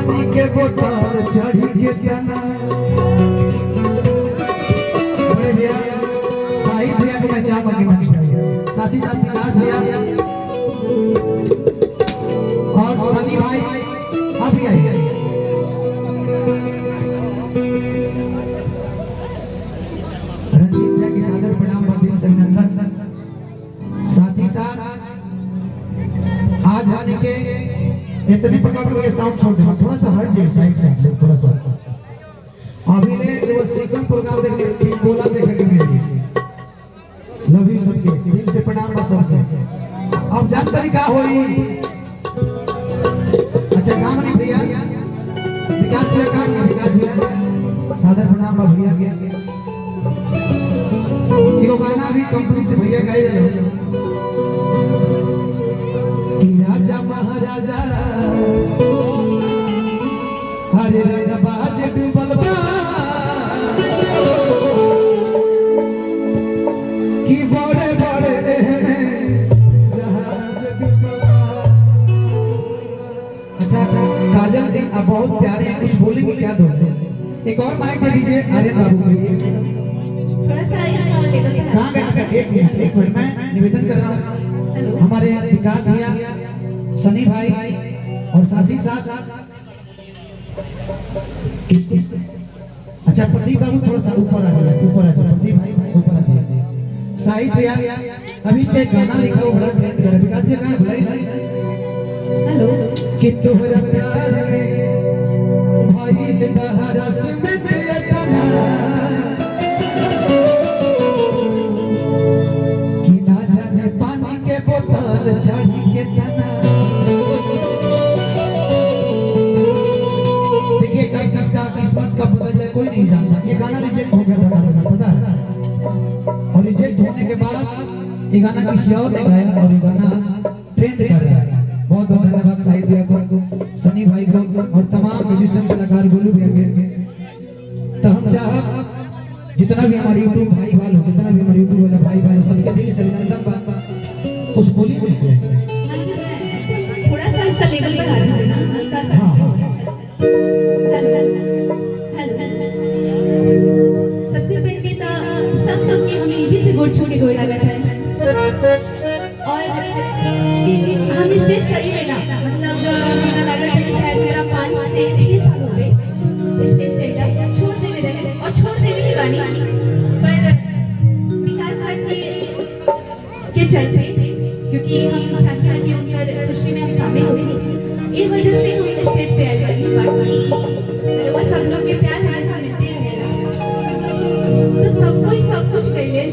पानी के बोतल चढ़ी के तना बड़े भैया साहिब भैया को मैं चाहूंगा कि मंच पे साथ ही साथ विकास भैया और सनी भाई आप भी आइए। रंजीत भैया की सादर प्रणाम और दिल से अभिनंदन। साथ ही साथ आज आने के इतने पका के साउंड छोड़ देना, थोड़ा सा हट जाए साइड साइड थोड़ा सा। अभी ले वो सेकंड प्रोग्राम देखने तीन बोला देखने के मिल लव यू सबके दिल से प्रणाम बस सबसे। अब जानकारी का होई अच्छा काम नहीं भैया विकास भैया काम नहीं विकास भैया सादर प्रणाम बा भैया के एगो गाना भी कंपनी से भैया गाई रहे कि राजा महाराजा हरे रंग बाज डूबल बा कि बड़े बड़े जहाज डूबल बा। अच्छा काजल जी आप बहुत प्यारे हैं, कुछ बोलेंगे क्या दो एक और माइक दे दीजिए आर्यन बाबू के लिए थोड़ा सा इस लेवल पे। कहां गए? अच्छा एक मिनट मैं निवेदन कर रहा हूं हमारे विकास भैया सनी भाई और साथ ही साथ किस अच्छा प्रदीप बाबू थोड़ा सा ऊपर आ जाइए प्रदीप भाई ऊपर आ जाइए। साहिब भैया अभी एक गाना लिखा हो बड़ा ट्रेंड कर रहा है विकास भैया कहां बुलाई नहीं हेलो कि तोहरा प्यार में भाई दहरा से तना कि ना जाने पानी के बोतल चढ़ी के तना। देखिए कब किसका किस्मत कब बदल जाए कोई नहीं जानता। ये गाना रिजेक्ट हो गया था पता है और रिजेक्ट होने के बाद ये गाना किसी और ने गाया और ये गाना ट्रेंड कर रहा है। बहुत बहुत धन्यवाद साहिब भैया को सनी भाई को और तमाम म्यूजिशियन कलाकार गोलू भैया के। तो हम चाह जितना भी हमारे यूट्यूब भाई भाई हो जितना भी हमारे यूट्यूब वाला भाई भाई सबके दिल से अभिनंदन बात कुछ बोली हाँ जी मैं थोड़ा सा इसका लेवल बढ़ा दीजिए ना हल्का सा। हाँ हेलो सबसे पहले तो सबके हम इजी से गोड़ छू के गोड़ लगा था और हम स्टेज कर ही लेना मतलब मुझे लगा था कि शायद मेरा 5 से 6 साल हो गए स्टेज स्टेज छोड़ दे मेरे और छोड़ दे मेरी गानी पर विकास सर के चलते क्योंकि हम चाहते हैं कि उनकी खुशी में हम शामिल होंगे ये वजह से हम स्टेज पे आए हैं। बाकी वो सब लोग के प्यार हमेशा मिलते रहेगा तो सब कोई सब कुछ कर ले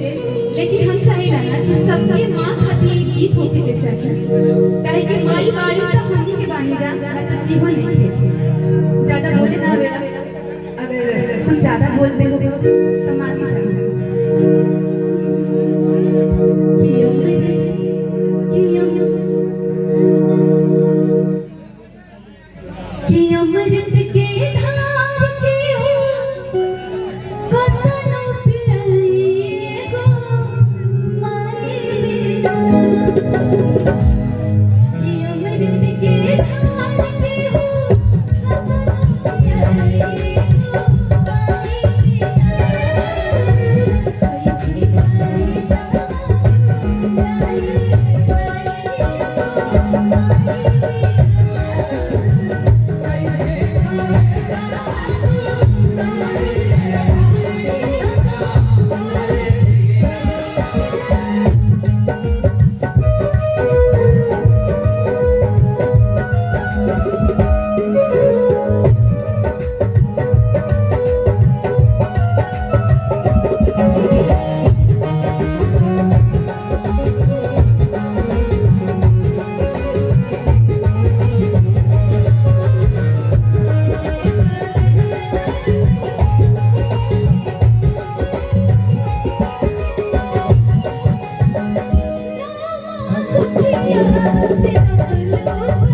लेकिन हम चाहिए ना कि सबके माँ खाती गीत होके ले चाहिए कहे कि माई बारी तो हमनी के बानी जा मतलब की हो नहीं थे ज्यादा बोले ना बेला अगर कुछ ज्यादा बोल दे हो तो माफी चाहिए कि अमृत के धार के हो कतनो पिए गो माई मेरा कि अमृत के धार के हो कतनो पिए गो माई मेरा कैसे पाए जाए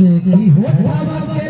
की होठवा के